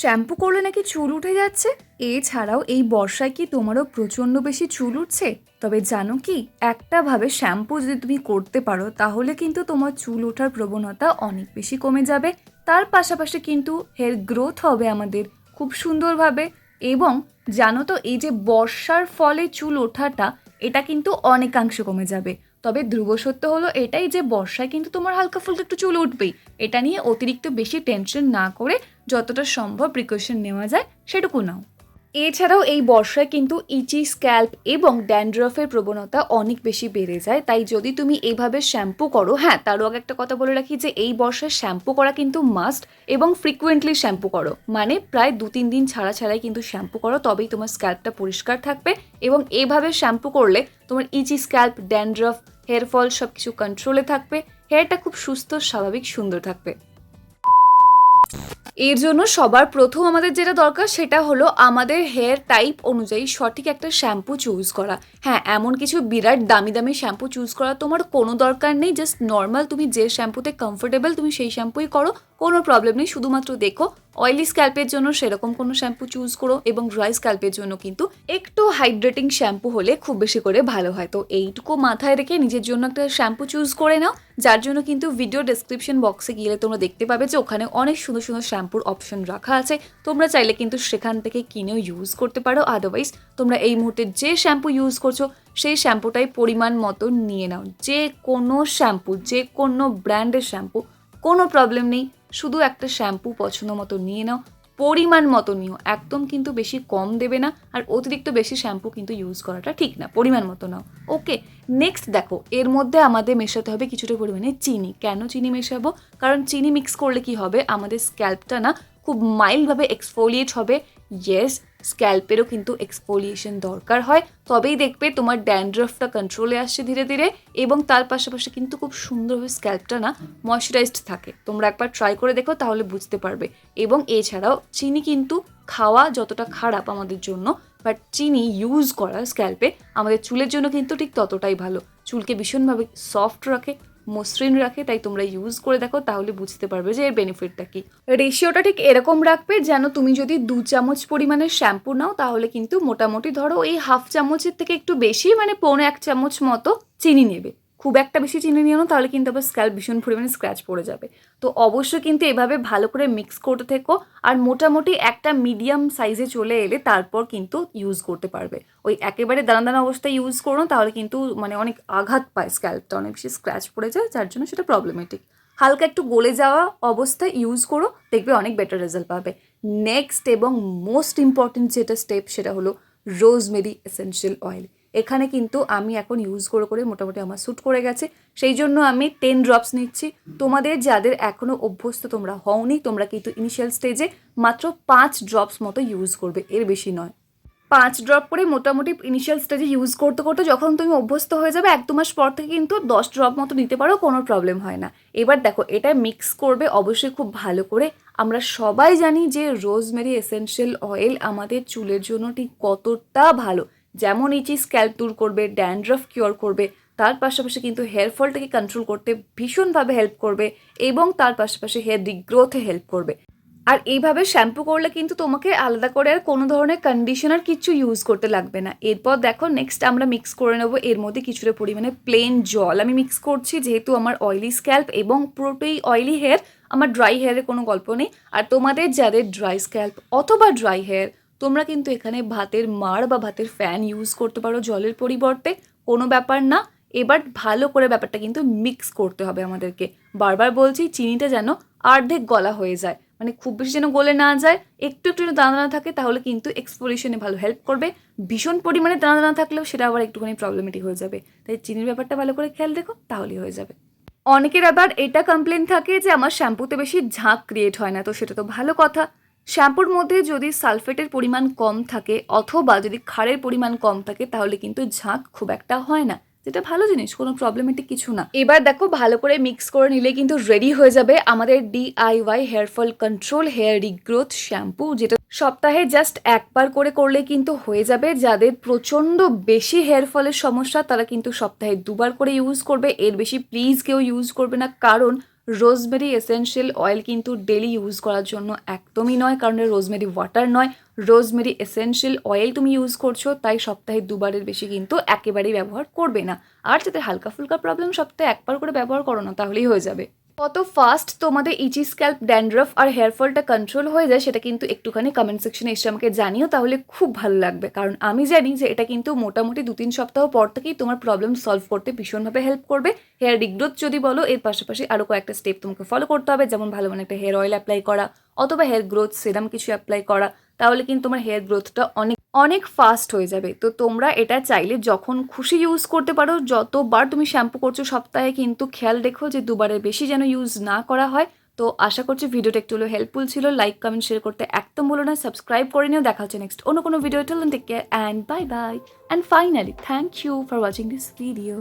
Shampoo করলে নাকি চুল উঠে যাচ্ছে। এছাড়াও এই বর্ষায় কি তোমারও প্রচণ্ড বেশি চুল উঠছে? তবে জানো কি, একটাভাবে শ্যাম্পু যদি তুমি করতে পারো তাহলে কিন্তু তোমার চুল ওঠার প্রবণতা অনেক বেশি কমে যাবে। তার পাশাপাশি কিন্তু হেয়ার গ্রোথ হবে আমাদের খুব সুন্দরভাবে। এবং জানো তো, এই যে বর্ষার ফলে চুল ওঠাটা, এটা কিন্তু অনেকাংশে কমে যাবে। তবে ধ্রুব সত্য হলো এটাই যে বর্ষায় কিন্তু তোমার হালকা ফুলকা একটু চুল উঠবেই। এটা নিয়ে অতিরিক্ত বেশি টেনশন না করে যতটা সম্ভব প্রিকশন নেওয়া যায় সেটুকু নাও। এছাড়াও এই বর্ষায় কিন্তু ইচি স্ক্যাল্প এবং ড্যান্ড্রফের প্রবণতা অনেক বেশি বেড়ে যায়। তাই যদি তুমি এইভাবে শ্যাম্পু করো, হ্যাঁ তারও আগে একটা কথা বলে রাখি যে এই বর্ষায় শ্যাম্পু করা কিন্তু মাস্ট, এবং ফ্রিকুয়েন্টলি শ্যাম্পু করো, মানে প্রায় 2-3 দিন ছাড়া ছাড়াই কিন্তু শ্যাম্পু করো, তবেই তোমার স্ক্যাল্পটা পরিষ্কার থাকবে। এবং এইভাবে শ্যাম্পু করলে তোমার itchy scalp, dandruff, hair fall সব কিছু কন্ট্রোলে থাকবে, হেয়ারটা খুব সুস্থ, স্বাভাবিক, সুন্দর থাকবে। এর জন্য সবার প্রথম আমাদের যেটা দরকার সেটা হলো আমাদের হেয়ার টাইপ অনুযায়ী সঠিক একটা শ্যাম্পু চুজ করা। হ্যাঁ, এমন কিছু বিরাট দামি দামি শ্যাম্পু চুজ করা তোমার কোনো দরকার নেই। জাস্ট নর্মাল তুমি যে শ্যাম্পুতে কমফোর্টেবল তুমি সেই শ্যাম্পুই করো, কোনো প্রবলেম নেই। শুধুমাত্র দেখো অয়েলি স্ক্যাল্পের জন্য সেরকম কোনো শ্যাম্পু চুজ করো, এবং ড্রাই স্ক্যাল্পের জন্য কিন্তু একটু হাইড্রেটিং শ্যাম্পু হলে খুব বেশি করে ভালো হয়। তো এইটুকু মাথায় রেখে নিজের জন্য একটা শ্যাম্পু চুজ করে নাও, যার জন্য কিন্তু ভিডিও ডেসক্রিপশন বক্সে গেলে তোমরা দেখতে পাবে যে ওখানে অনেক সুন্দর সুন্দর শ্যাম্পুর অপশন রাখা আছে। তোমরা চাইলে কিন্তু সেখান থেকে কিনেও ইউজ করতে পারো। আদারওয়াইজ তোমরা এই মুহূর্তে যে শ্যাম্পু ইউজ করছো সেই শ্যাম্পুটাই পরিমাণ মতো নিয়ে নাও। যে কোনো শ্যাম্পু, যে কোনো ব্র্যান্ডের শ্যাম্পু, কোনো প্রবলেম নেই। শুধু একটা শ্যাম্পু পছন্দ মতো নিয়ে নাও, পরিমাণ মতো নিও, একদম কিন্তু বেশি কম দেবে না, আর অতিরিক্ত বেশি শ্যাম্পু কিন্তু ইউজ করাটা ঠিক না, পরিমাণ মতো নাও। ওকে, নেক্সট দেখো, এর মধ্যে আমাদের মেশাতে হবে কিছুটা পরিমাণে চিনি। কেন চিনি মেশাবো? কারণ চিনি মিক্স করলে কি হবে, আমাদের স্ক্যাল্পটা না খুব মাইল্ডভাবে এক্সফোলিয়েট হবে। ইয়েস, স্ক্যাল্পেরও কিন্তু এক্সফোলিয়েশন দরকার হয়, তবেই দেখবে তোমার ড্যান্ড্রফটা কন্ট্রোলে আসছে ধীরে ধীরে, এবং তার পাশাপাশি কিন্তু খুব সুন্দরভাবে স্ক্যাল্পটা না ময়শ্চারাইজড থাকে। তোমরা একবার ট্রাই করে দেখো, তাহলে বুঝতে পারবে। এবং এছাড়াও চিনি কিন্তু খাওয়া যতটা খারাপ আমাদের জন্য, বাট চিনি ইউজ করা স্ক্যাল্পে আমাদের চুলের জন্য কিন্তু ঠিক ততটাই ভালো। চুলকে ভীষণভাবে সফট রাখে, মসৃণ রাখে। তাই তোমরা ইউজ করে দেখো, তাহলে বুঝতে পারবে যে এর বেনিফিটটা কি। রেশিওটা ঠিক এরকম রাখবে যেন তুমি যদি 2 চামচ পরিমাণের শ্যাম্পু নাও, তাহলে কিন্তু মোটামুটি ধরো এই হাফ চামচের থেকে একটু বেশি, মানে 1.25 চামচ মতো চিনি নেবে। খুব একটা বেশি চিনি নিও না, তাহলে কিন্তু আবার স্ক্যাল্প ভীষণ পরিমাণে স্ক্র্যাচ পড়ে যাবে। তো অবশ্যই কিন্তু এভাবে ভালো করে মিক্স করতে থেকো, আর মোটামুটি একটা মিডিয়াম সাইজে চলে এলে তারপর কিন্তু ইউজ করতে পারবে। ওই একেবারে দানা দানা অবস্থায় ইউজ করো, তাহলে কিন্তু মানে অনেক আঘাত পায় স্ক্যাল্পটা, অনেক বেশি স্ক্র্যাচ পড়ে যায়, যার জন্য সেটা প্রবলেমেটিক। হালকা একটু গলে যাওয়া অবস্থায় ইউজ করো, দেখবে অনেক বেটার রেজাল্ট পাবে। নেক্সট এবং মোস্ট ইম্পর্টেন্ট যেটা স্টেপ, সেটা হলো রোজমেরি এসেনশিয়াল অয়েল। এখানে কিন্তু আমি এখন ইউজ করে করে মোটামুটি আমার স্যুট করে গেছে, সেই জন্য আমি 10 ড্রপস নিচ্ছি। তোমাদের যাদের এখনও অভ্যস্ত তোমরা হওনি, তোমরা কিন্তু ইনিশিয়াল স্টেজে মাত্র 5 ড্রপস মতো ইউজ করবে, এর বেশি নয়। 5 ড্রপ করে মোটামুটি ইনিশিয়াল স্টেজে ইউজ করতে করতে যখন তুমি অভ্যস্ত হয়ে যাবে, 1-2 মাস পর থেকে কিন্তু 10 ড্রপ মতো নিতে পারো, কোনো প্রবলেম হয় না। এবার দেখো, এটা মিক্স করবে অবশ্যই খুব ভালো করে। আমরা সবাই জানি যে রোজমেরি এসেনশিয়াল অয়েল আমাদের চুলের জন্য ঠিক কতটা ভালো। যেমন ইচি স্ক্যাল্প দূর করবে, ড্যান্ড্রফ কিওর করবে, তার পাশাপাশি কিন্তু হেয়ার ফলটাকে কন্ট্রোল করতে ভীষণভাবে হেল্প করবে, এবং তার পাশাপাশি হেয়ার রিগ্রোথে হেল্প করবে। আর এইভাবে শ্যাম্পু করলে কিন্তু তোমাকে আলাদা করে আর কোনো ধরনের কন্ডিশনার কিছু ইউজ করতে লাগবে না। এরপর দেখো, নেক্সট আমরা মিক্স করে নেবো এর মধ্যে কিছুটা পরিমাণে প্লেন জল। আমি মিক্স করছি যেহেতু আমার অয়েলি স্ক্যাল্প এবং পুরোটাই অয়েলি হেয়ার, আমার ড্রাই হেয়ারের কোনো গল্প নেই। আর তোমাদের যাদের ড্রাই স্ক্যাল্প অথবা ড্রাই হেয়ার, তোমরা কিন্তু এখানে ভাতের মাড় বা ভাতের ফ্যান ইউজ করতে পারো জলের পরিবর্তে, কোনো ব্যাপার না। এবার ভালো করে ব্যাপারটা কিন্তু মিক্স করতে হবে আমাদেরকে। বারবার বলছি, চিনিটা যেন অর্ধেক গলা হয়ে যায়, মানে খুব বেশি যেন গলে না যায়, একটু একটু দানা দানা থাকে, তাহলে কিন্তু এক্সফোলিয়েশনে ভালো হেল্প করবে। ভীষণ পরিমাণে দানা দানা থাকলেও সেটা আবার একটুখানি প্রবলেমেটিক হয়ে যাবে। তাই চিনির ব্যাপারটা ভালো করে খেয়াল রেখো, তাহলেই হয়ে যাবে। অনেকের আবার এটা কমপ্লেন থাকে যে আমার শ্যাম্পুতে বেশি ঝাঁক ক্রিয়েট হয় না, তো সেটা তো ভালো কথা। শ্যাম্পুর মধ্যে যদি সালফেটের পরিমাণ কম থাকে অথবা যদি ক্ষারের পরিমাণ কম থাকে, তাহলে কিন্তু ঝাঁক খুব একটা হয় না, যেটা ভালো জিনিস, কোনো প্রবলেমেটিক কিছু না। এবার দেখো, ভালো করে মিক্স করে নিলে কিন্তু রেডি হয়ে যাবে আমাদের DIY hair fall control hair regrowth shampoo, যেটা সপ্তাহে জাস্ট একবার করে করলে কিন্তু হয়ে যাবে। যাদের প্রচণ্ড বেশি হেয়ার ফলের সমস্যা, তারা কিন্তু সপ্তাহে 2বার করে ইউজ করবে, এর বেশি প্লিজ কেউ ইউজ করবে না। কারণ রোজমেরি এসেনশিয়াল অয়েল কিন্তু ডেলি ইউজ করার জন্য একদমই নয়, কারণ রোজমেরি ওয়াটার নয়, রোজমেরি এসেনশিয়াল অয়েল তুমি ইউজ করছো, তাই সপ্তাহে 2বারের বেশি কিন্তু একেবারেই ব্যবহার করবে না। আর যাতে হালকা ফুলকা প্রবলেম সপ্তাহে 1বার করে ব্যবহার করো না, তাহলেই হয়ে যাবে। কত ফাস্ট তোমাদের ইচি স্ক্যাল্প, ড্যান্ড্রফ আর হেয়ার ফলটা কন্ট্রোল হয়ে যায় সেটা কিন্তু একটুখানি কমেন্ট সেকশনে এসে আমাকে জানিও, তাহলে খুব ভালো লাগবে। কারণ আমি জানি যে এটা কিন্তু মোটামুটি 2-3 সপ্তাহ পর থেকেই তোমার প্রবলেম সলভ করতে ভীষণভাবে হেল্প করবে। হেয়ার রিগ্রোথ যদি বলো, এর পাশাপাশি আরও কয়েকটা স্টেপ তোমাকে ফলো করতে হবে, যেমন ভালো মানে একটা হেয়ার অয়েল অ্যাপ্লাই করা অথবা হেয়ার গ্রোথ সেরাম কিছু অ্যাপ্লাই করা, তাহলে কিন্তু তোমার হেয়ার গ্রোথটা অনেক অনেক ফাস্ট হয়ে যাবে। তো তোমরা এটা চাইলে যখন খুশি ইউজ করতে পারো, যতবার তুমি শ্যাম্পু করছো সপ্তাহে, কিন্তু খেয়াল রেখো যে 2বারের বেশি যেন ইউজ না করা হয়। তো আশা করছি ভিডিওটা একটু হলেও হেল্পফুল ছিল। লাইক কমেন্ট শেয়ার করতে একদম বলো না, সাবস্ক্রাইব করে নিও। দেখা হচ্ছে নেক্সট অন্য কোনো video. Tell take care and bye bye. And finally thank you for watching this video.